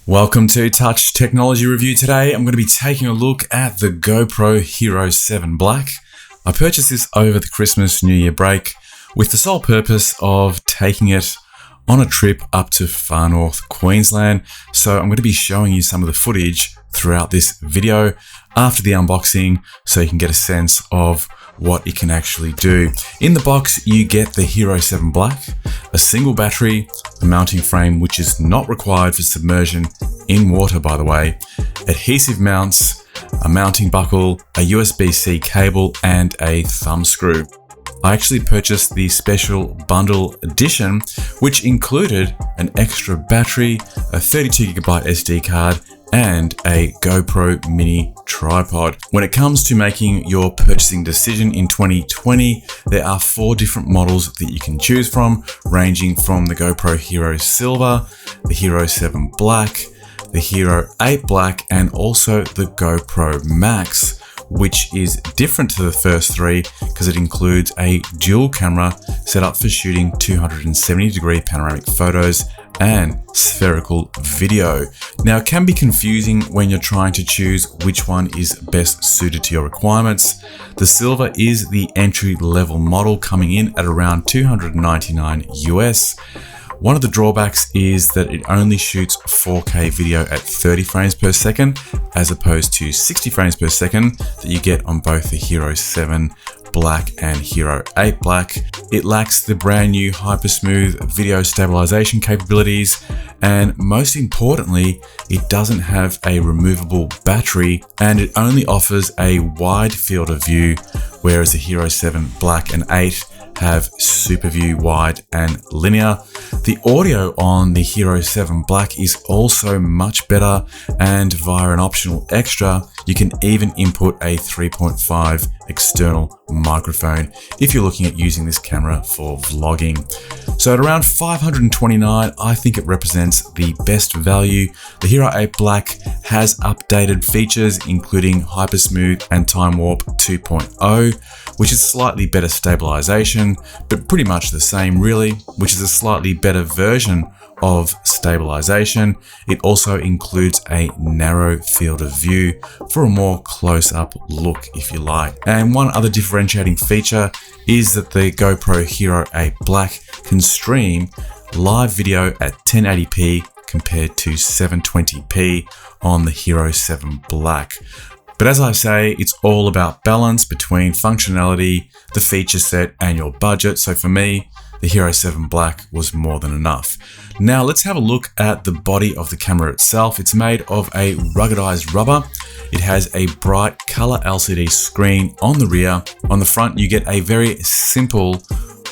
Welcome to Touch Technology Review. Today I'm going to be taking a look at the GoPro Hero 7 Black. I purchased this over the Christmas New Year break with the sole purpose of taking it on a trip up to far north Queensland. So I'm going to be showing you some of the footage throughout this video after the unboxing so you can get a sense of what it can actually do. In the box, you get the Hero 7 Black, a single battery, a mounting frame which is not required for submersion in water, by the way, adhesive mounts, a mounting buckle, a USB-C cable, and a thumb screw. I actually purchased the special bundle edition, which included an extra battery, a 32GB SD card, and a GoPro mini tripod. When it comes to making your purchasing decision in 2020, there are 4 different models that you can choose from, ranging from the GoPro Hero Silver, the Hero 7 Black, the Hero 8 Black, and also the GoPro Max, which is different to the first 3 because it includes a dual camera set up for shooting 270-degree panoramic photos and spherical video. Now, it can be confusing when you're trying to choose which one is best suited to your requirements. The Silver is the entry-level model, coming in at around $299 US. One of the drawbacks is that it only shoots 4K video at 30 frames per second, as opposed to 60 frames per second that you get on both the Hero 7 Black and Hero 8 Black. It lacks the brand new hyper-smooth video stabilisation capabilities, and most importantly, it doesn't have a removable battery, and it only offers a wide field of view, whereas the Hero 7 Black and 8 have super view, wide, and linear. The audio on the Hero 7 Black is also much better, and via an optional extra, you can even input a 3.5 external microphone if you're looking at using this camera for vlogging. So at around $529, I think it represents the best value. The Hero 8 Black has updated features including Hypersmooth and Time Warp 2.0, which is slightly better stabilization, but pretty much the same really, which is a slightly better version of stabilization. It also includes a narrow field of view for a more close-up look, if you like. And one other differentiating feature is that the GoPro Hero 8 Black can stream live video at 1080p compared to 720p on the Hero 7 Black. But as I say, it's all about balance between functionality, the feature set, and your budget. So for me, the Hero 7 Black was more than enough. Now let's have a look at the body of the camera itself. It's made of a ruggedized rubber. It has a bright color LCD screen on the rear. On the front, you get a very simple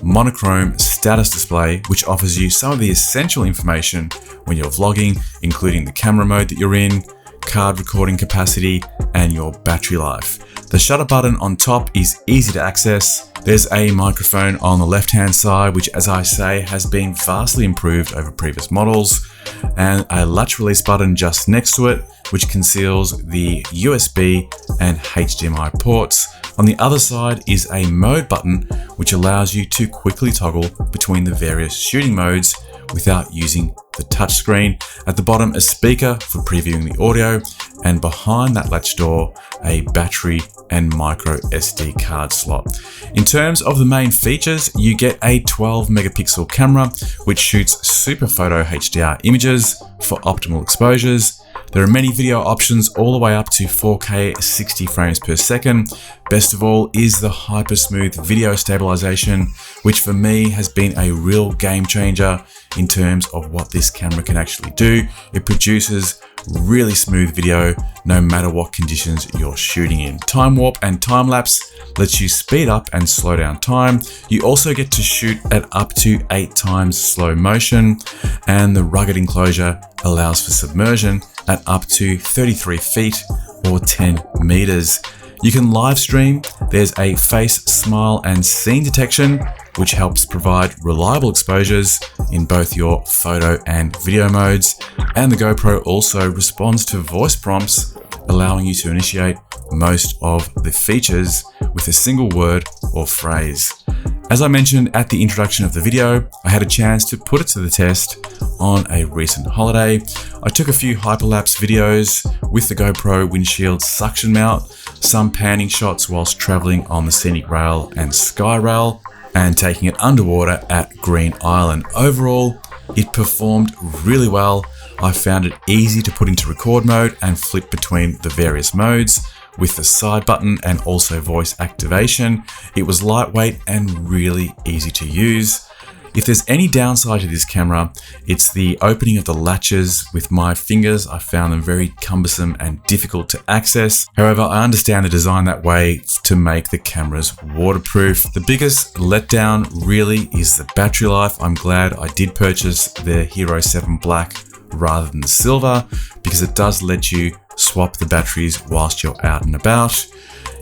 monochrome status display, which offers you some of the essential information when you're vlogging, including the camera mode that you're in, card recording capacity, and your battery life. The shutter button on top is easy to access. There's a microphone on the left-hand side, which, as I say, has been vastly improved over previous models, and a latch release button just next to it, which conceals the USB and HDMI ports. On the other side is a mode button, which allows you to quickly toggle between the various shooting modes without using the touchscreen. At the bottom, a speaker for previewing the audio, and behind that latch door, a battery and micro SD card slot. In terms of the main features, you get a 12 megapixel camera, which shoots super photo HDR images for optimal exposures. There are many video options all the way up to 4K 60 frames per second. Best of all is the hyper-smooth video stabilization, which for me has been a real game changer in terms of what this camera can actually do. It produces really smooth video no matter what conditions you're shooting in. Time warp and time lapse lets you speed up and slow down time. You also get to shoot at up to 8 times slow motion, and the rugged enclosure allows for submersion at up to 33 feet or 10 meters. You can live stream. There's a face, smile, and scene detection, which helps provide reliable exposures in both your photo and video modes. And the GoPro also responds to voice prompts, allowing you to initiate most of the features with a single word or phrase. As I mentioned at the introduction of the video, I had a chance to put it to the test on a recent holiday. I took a few hyperlapse videos with the GoPro windshield suction mount, some panning shots whilst traveling on the scenic rail and sky rail, and taking it underwater at Green Island. Overall, it performed really well. I found it easy to put into record mode and flip between the various modes with the side button and also voice activation. It was lightweight and really easy to use. If there's any downside to this camera, it's the opening of the latches with my fingers. I found them very cumbersome and difficult to access. However, I understand the design that way to make the cameras waterproof. The biggest letdown really is the battery life. I'm glad I did purchase the Hero 7 Black rather than the silver, because it does let you swap the batteries whilst you're out and about.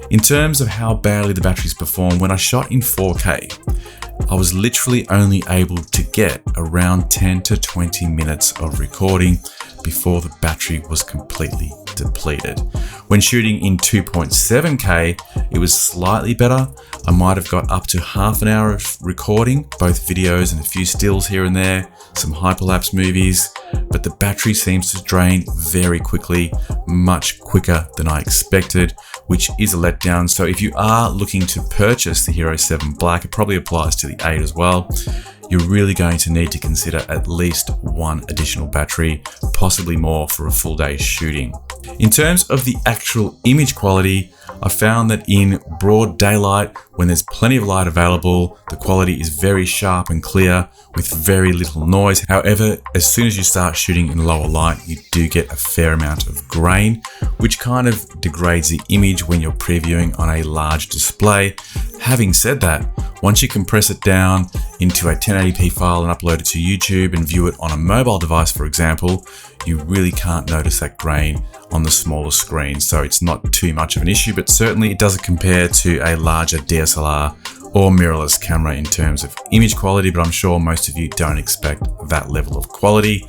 In terms of how badly the batteries perform, when I shot in 4K, I was literally only able to get around 10 to 20 minutes of recording before the battery was completely depleted. When shooting in 2.7K, it was slightly better. I might have got up to half an hour of recording, both videos and a few stills here and there, some hyperlapse movies, but the battery seems to drain very quickly, much quicker than I expected, which is a letdown. So if you are looking to purchase the Hero 7 Black, it probably applies to the 8 as well, you're really going to need to consider at least one additional battery, possibly more for a full day shooting. In terms of the actual image quality, I found that in broad daylight, when there's plenty of light available, the quality is very sharp and clear with very little noise. However, as soon as you start shooting in lower light, you do get a fair amount of grain, which kind of degrades the image when you're previewing on a large display. Having said that, once you compress it down into a 1080p file and upload it to YouTube and view it on a mobile device, for example, you really can't notice that grain on the smaller screen. So it's not too much of an issue, but certainly it doesn't compare to a larger DSLR or mirrorless camera in terms of image quality, but I'm sure most of you don't expect that level of quality.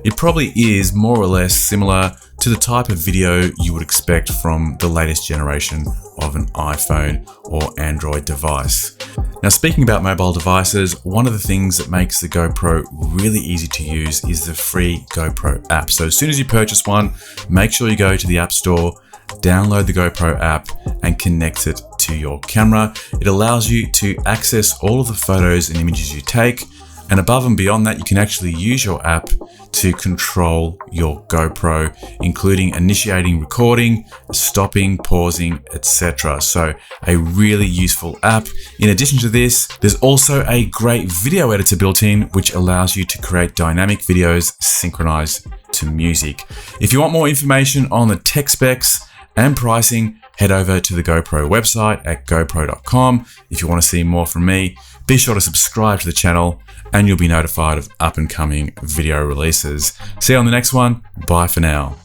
It probably is more or less similar to the type of video you would expect from the latest generation of an iPhone or Android device. Now, speaking about mobile devices, one of the things that makes the GoPro really easy to use is the free GoPro app. So as soon as you purchase one, make sure you go to the App Store, download the GoPro app and connect it to your camera. It allows you to access all of the photos and images you take. And above and beyond that, you can actually use your app to control your GoPro, including initiating recording, stopping, pausing, etc. So a really useful app. In addition to this, there's also a great video editor built in, which allows you to create dynamic videos synchronized to music. If you want more information on the tech specs and pricing, head over to the GoPro website at gopro.com. If you want to see more from me, be sure to subscribe to the channel and you'll be notified of up and coming video releases. See you on the next one. Bye for now.